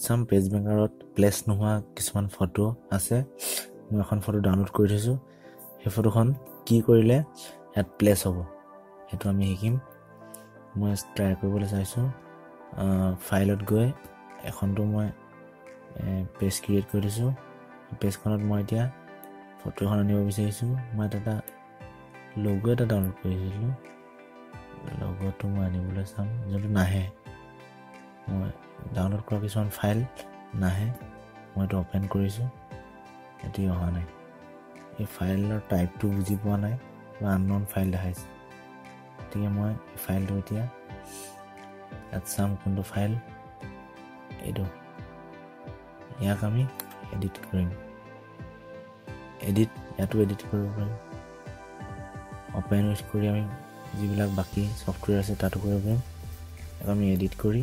চাম page মেকাৰত place নোহোৱা কিছুমান ফটো আছে মই এখন ফটো ডাউনলোড কৰি থৈছোঁ সেই ফটোখন কি কৰিলে ইয়াত প্লেচ হ'ব সেইটো আমি শিকিম মই ট্ৰাই কৰিবলৈ চাইছোঁ ফাইলত গৈ এখনটো মই পেজ ক্ৰিয়েট কৰি দিছোঁ পেজখনত মই এতিয়া ফটো এখন আনিব বিচাৰিছোঁ মই এটা লোগো এটা ডাউনলোড কৰিছিলোঁ লোগোটো মই আনিবলৈ চাম যোনটো নাহে মই ডাউনলোড কৰা কিছুমান ফাইল নাহে মই এইটো অপেন কৰিছোঁ এতিয়া অহা নাই এই ফাইলৰ টাইপটো বুজি পোৱা নাই বা আননন ফাইল দেখাইছে গতিকে মই এই ফাইলটো এতিয়া ইয়াত চাম কোনটো ফাইল এইটো ইয়াক আমি এডিট কৰিম ইয়াতো এডিট কৰিব পাৰিম অপেন ইউজ কৰি আমি যিবিলাক বাকী ছফ্টৱেৰ আছে তাতো কৰিব পাৰিম ইয়াক আমি এডিট কৰি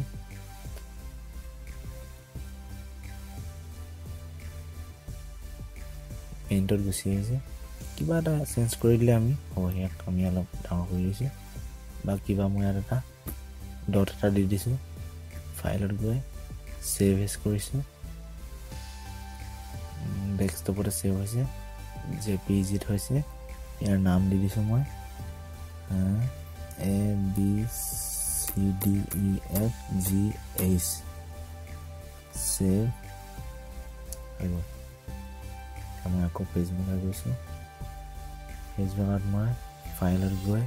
পেইণ্টত গুচি আহিছে কিবা এটা চেঞ্জ কৰি দিলে আমি হ'ব ইয়াক আমি অলপ ডাঙৰ কৰি দিছোঁ বা কিবা মই ইয়াত এটা ডট এটা দি দিছোঁ ফাইলত গৈ ছেভ এজ কৰিছোঁ ডেস্কটপতে ছেভ হৈছে জেপিজিত হৈছে ইয়াৰ নাম দি দিছোঁ মই ABCDEFGH ছেভ হৈ গ'ল মই আকৌ পেজ মেকাৰ গৈছোঁ পেজ মেকাৰত মই ফাইলত গৈ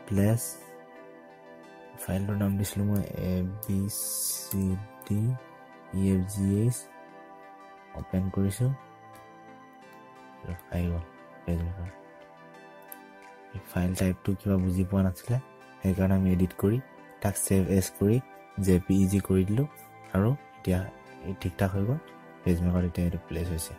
প্লেচ ফাইলটোৰ নাম দিছিলোঁ মই ABCDEFGH অপেন কৰিছোঁ আহি গ'ল পেজ মেকাৰ এই ফাইল টাইপটো কিবা বুজি পোৱা নাছিলে সেইকাৰণে আমি এডিট কৰি তাক ছেভ এজ কৰি JPEG কৰি দিলোঁ আৰু এতিয়া এই ঠিক ঠাক হৈ গ'ল পেজ মেকাৰত এতিয়া এইটো প্লেচ হৈছে